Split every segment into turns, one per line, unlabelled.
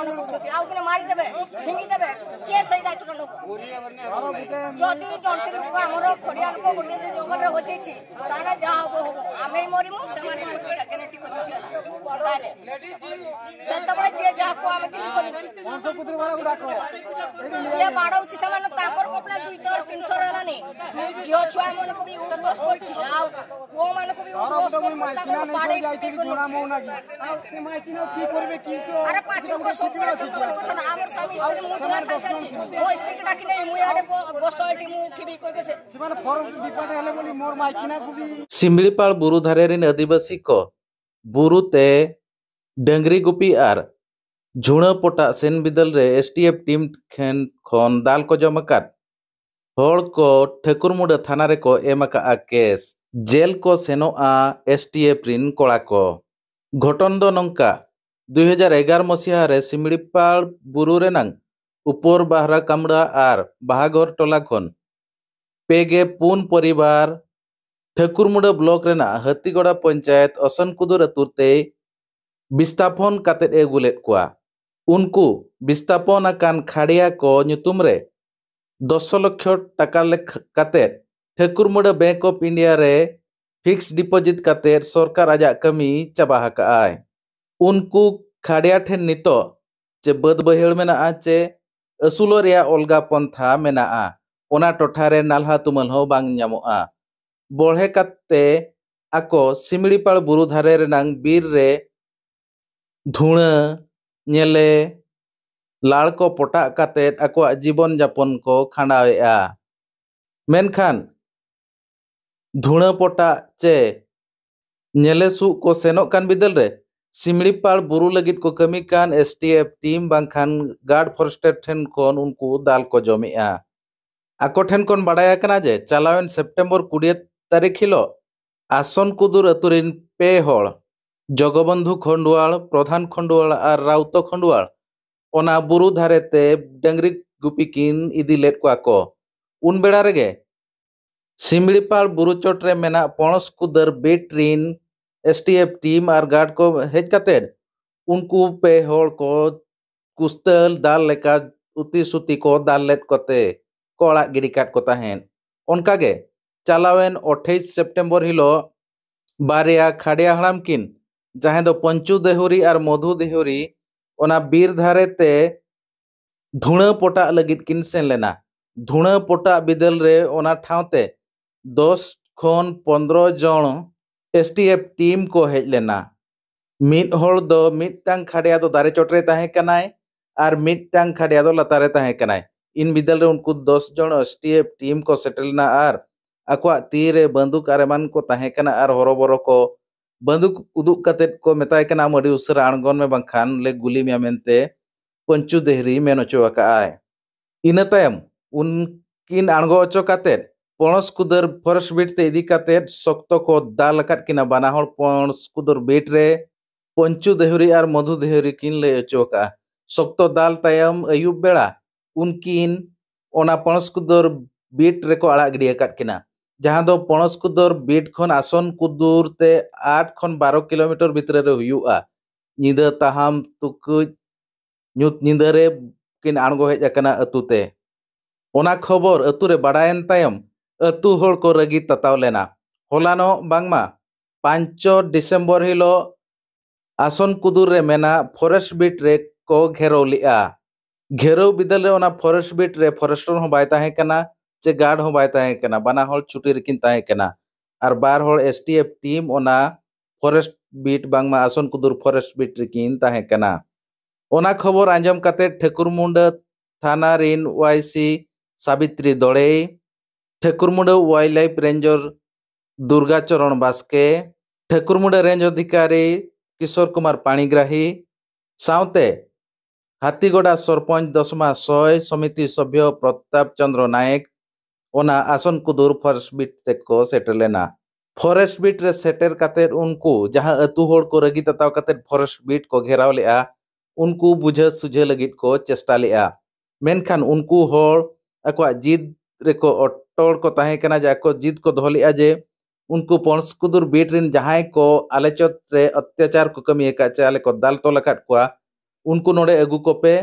अनुरोध आउ के मारी देबे हिंगी देबे के सही दायित्व नो जदी जर्सी लोक हमर खड़िया लोक गुडिया जंगल रे होती छी ताना जा हो आमे मरी मु से माने केनेटी कर दिला तारे सत्ता बळे जे जा को आमे किछ करी पंच पुत्र वाला को डाको ये बाड़ौ छी समान ताकर कोपना 200 300 रानी जियो छुआ मन को भी उठोस करछि आउ वो मन को भी उठोस कर माइकिना नै जाइति जोड़ा मौना की से माइकिना की करबे की अरे पाछो को सोपड़ा কথা না আমার স্বামী স্ত্রী মু তোমার সাথে ও স্ত্রীকে ডাকি নাই মু আড়ে বসইটি মু উঠিবি কই গেছে সিমান ফরেস্ট ডিপার্টমেন্ট হেলে বলি মোর মাইকিনা को भी
सिमलीपाल बुरु धारे रिन आदिवासी को बुरुते डंगरी गुपी आर झुणा पोटा सेन बिदल रे एसटीएफ टीम खेन खन दाल को जमकात होड़ को ठेकुरमुड़ा थाना रे को एमका केस जेल को सेनो आ एसटीएफ रिन कोड़ा को घटन दो नंका 2011 मसीहा रे सिमलीपाल बुरु रेनांग उपर बाहरा कामड़ा आर बाहागोर टोला खन पेगे पुन परिवार ठेकुरमुड़ा ब्लॉक रेना हाथीगड़ा पंचायत असनकुदुर अतुरते विस्थापन कातेत एगुलेत कोआ उनको विस्थापन आकान खाड़िया को ᱧᱩᱛᱩᱢ रे 10 लाख टाका कातेत ठेकुरमुड़ा बैंक ऑफ इंडिया रे फिक्स डिपॉजिट कातेत सरकार आजा कमी चाबा हकाय उनको खाड़िया ठेन नितो चे बद बहेड़ मेना चे असुलो रिया ओलगा पंथा मेना ओना टोठारे नालहा तुमल हो बांग ᱧᱟᱢᱚᱜᱼᱟ बोढ़े काते आको सिमलीपाल बुरु धारे रेनांग बीर रे धुणा नेले लाड़ को पोटा कातेत आको जीवन जापन को खांडावेआ मेनखान धुणा पोटा चे नेले सु को सेनो कान बिदल रे सिमलीपाल बुरु लगित को कमी कान एसटीएफ टीम बांखान गार्ड फॉरेस्टर ठेन कोन उनको दाल को जमेआ आको ठेन कोन बाडाया कना जे चालावेन सेप्टेम्बर 20 तारीख हिलो आसन कुदुर अतुरिन पे होड़ जगबंधु खंडुआल प्रधान खंडुआल और राउत खंडुआल ओना बुरु धारेते डंगरी गुपी किन इदी लेट को आको उन बेड़ा रेगे सिमलीपाल बुरु चोटरे मेना पणस कुदर बेटरीन एसटीएफ टीम और गार्ड को हेज कातेद उनको पे होड़ को कुस्तल दाल लेका उती सुती को दाल लेट कोते कोड़ा गिरी काट को ताहेन उनकागे चालावेन 28 सेप्टेम्बर हिलो बारिया खाड़िया हड़ाम किन जहां दो पंचू देहुरी और मधु देहुरी ओना बीर धारे ते धुणा पोटा लगित किन सेन लेना धुणा पोटा बिदल रे ओना ठावते 10 खन 15 जन एसटीएफ टीम को हेज लेना मिट होड़ दो मिटटांग खाड़िया दो दारे चोटरे ताहे कनाय और मिटटांग खाड़िया दो लतारे ताहे कनाय इन बिदल रे उनको 10 जन एसटीएफ टीम को सेटलना और आकुआ तीरे बंदूक आरेमान को ताहे कना और हरोबरो को बंदूक उदुक कतेत को मेताय कना मडी उसरा अणगोन में बंखान ले गुली मिया मेनते पंचु देहरी मेन ओचो आकाय इना तायम उनकिन अणगो ओचो कातेत पणस कुदर फॉरेस्ट बीट ते इदी कातेत सख्तो को दाल काट किना बाना होड़ पणस कुदर बीट रे पंचु देहरी और मधु देहरी किन ले ओचो का सख्तो दाल तायम अयुब बेड़ा उनकिन ओना पणस कुदर बीट रे को आड़ा गिडिया काट किना जहां दो पणस कुदर बीट खन आसन कुदुर ते 8 खन 12 किलोमीटर भितर रे हुयुआ निदा ताहाम तुकु ᱧᱩᱛ ᱧᱤᱫᱟᱹ रे किन आणगो हेज अकना अतुते ओना खबर अतु रे बाडायन तायम अतु होड़ को रगी तताव लेना होलानो बांगमा 5 डिसेम्बर हिलो आसन कुदुर रे मेना फॉरेस्ट बीट रे को घेरो लिया घेरो बिदल रे ओना फॉरेस्ट बीट रे फॉरेस्टर हो बाय ताहे कना चे गार्ड हो बाय ताहे कना बाना होड़ छुटी रेकिन ताहे कना और बार होड़ एसटीएफ टीम ओना फॉरेस्ट बीट बांगमा आसन कुदुर फॉरेस्ट बीट रेकिन ताहे कना ओना खबर आंजम काते ठेकुरमुंडा थाना रिन वाईसी सावित्री दड़े Thekurmunda wildlife ranger Durgacharan Baske Thekurmunda range अधिकारी किशोर कुमार पाणीग्राही साउते हाथीगड़ा सरपंच दसमा सय समिति सभ्य प्रताप चंद्र नायक ओना आसन कुदुर फॉरेस्ट बीट ते को सेटल लेना फॉरेस्ट बीट रे सेटर काते उनको जहां अतु होड़ को रगी तताव काते फॉरेस्ट बीट को घेराव लेआ उनको बुझे सुझे लगित को चेष्टा लेआ मेनखान उनको होड़ अको जिद रे को अटोड़ को ताहे कना जे अको जिद को दोह लेआ जे उनको पणस कुदुर बीट रिन जहां को आलेचत रे अत्याचार को कमी एका चाले को दाल तोल काट कोआ उनको नोडे अगु कोपे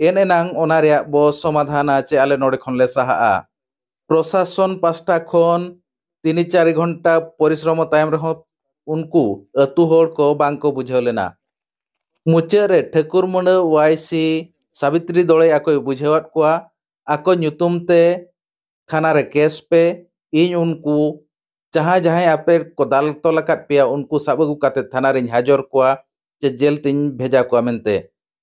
एन एनांग ओना रेया बो समाधाना चे आले नोडे खन ले साहा प्रशासन पास्टा खन 3-4 घंटा परिश्रम तायम रहो उनको अतु होड़ को बांग को बुझाव लेना मुचारे ठाकुर मुंडा वाईसी सावित्री दौड़े आको बुझावत को आको नुतुम ते थाना रे केस पे इन उनको जहाँ जहाँ आपे को दाल तो लकात पे उनको सब अगु काते थाना रे हाजर को जे जेल तिन भेजा को मेनते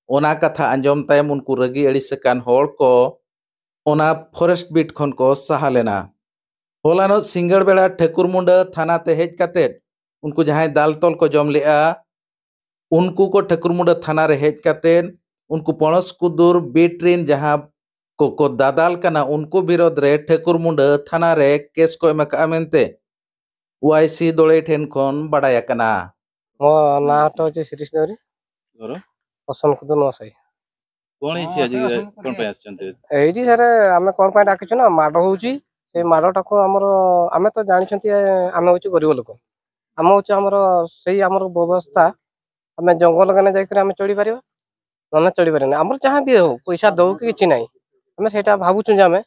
ओना कथा अंजम तायम उनको रगी अड़िसकान होड़ को ओना फॉरेस्ट बीट खन को सहा लेना होलानो सिंगड़ बेड़ा ठाकुर मुंडा थाना ते हेज काते उनको जहाँ दाल तोल को जम लेआ उनको को ठाकुर मुंडा थाना रे हेज काते उनको पणस कुदुर बीटरीन जहाँ को दादाल कना उनको विरोध रे ठाकुर मुंडा थाना रे केस को एमका मेनते वाईसी दोले ठेन खन बड़ाया कना
मो ना तो जे सिरीस देवरी
घर
पसंद कुदुर न सही
कोन हिसी आज कोन पे आछंते
एइटी सर आमे कोन पाइ डाकिछु ना माडो होउची से माडोटा को हमर आमे तो जानि छंती आमे होउची गरीब लोक आमे होउची हमर सेही हमर व्यवस्था आमे जंगल गने जाय करे आमे चोडी परिबा नने चोडी परिने हमर जहां भी हो पैसा दउ कि किछि नाही आमे सेटा भाबुछु जे आमे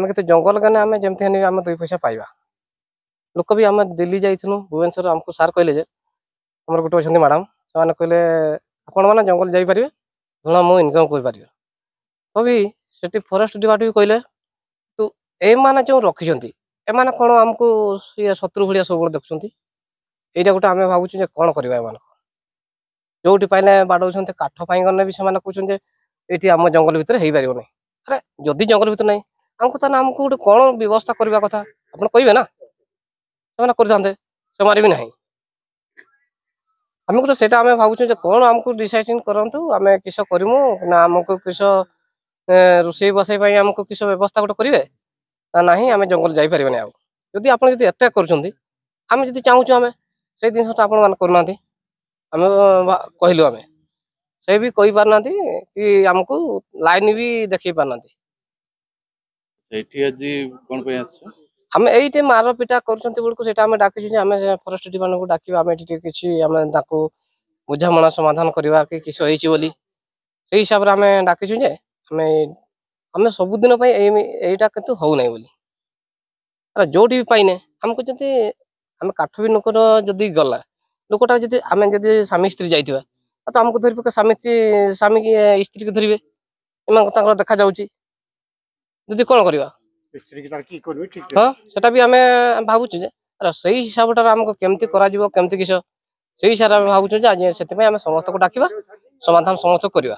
केते जंगल गने आमे जेमते हने आमे 2 पैसा पाइबा लोक भी आमे दिल्ली जाइथनु भुवनेश्वर हमको सार कहले जे हमर गुटो छंती मैडम से माने कहले आपण माने जंगल जाई परिबे धुना मो इनकम कर पारिबा तभी सेठी फॉरेस्ट डिपार्टमेंट भी कहले तू ए माने जो रखिसंती ए माने कोन हमको ये शत्रु भलिया सब देखुसंती एटा गोटे आमे भाबुछु जे कोन करबा ए माने जोटी पाइले बाडौछंती काठ पाई गने भी से माने कहउछन जे एठी हम जंगल भीतर हेई पारिबो नै अरे जदी जंगल भीतर नै हमको त हमको गोटे कोन व्यवस्था करबा कथा आपण कहबे ना से माने करथांते से मारि भी नाही आम को सेटा आमे भाबुछु जे कोन हमको डिसाइड करंतु आमे किस करिमु ना हमको किस रुसई बसई पई हमको किस व्यवस्था गोटे करिवे ना नाही आमे जंगल जाई परिबे नै आ जदी आपण जदी एते करछंती आमे जदी चाहूछु आमे से दिन सटा आपण मान करनांती आमे कहलु आमे से भी कहि पारनांती कि हमको लाइन भी देखि पारनांती
एठी आज कोन पे आछो
आमे एइटे मार पिटा करछंती बुलको सेटा आमे डाकिछु जे आमे फॉरेस्ट डिपार्टमेंट को डाकिबा आमे एठी किछि आमे ताको बुझामणा समाधान करबा कि किछ होइछि बोली सेही हिसाब रे आमे डाकिछु जे आमे सब दिन पई एइटा किंतु हो नै बोली अरे जोटी भी पाइने हमको जति आमे काठ भी नकर जदी गला लोकटा जदी आमे जदी स्वामी स्त्री जाइथिबा त हमको धरि पके स्वामी की स्त्री के धरिबे एमा ताकर देखा जाउची जदी कोन करबा
स्त्री की तार की करबे ठीक
हां सेटा भी आमे भाबुछु जे अरे सही हिसाबटा हमको केमती करा जिवो केमती किछ सही हिसाब रे भाबुछु जे आज सेते पई आमे समस्त को डाकिबा समाधान समस्त करबा।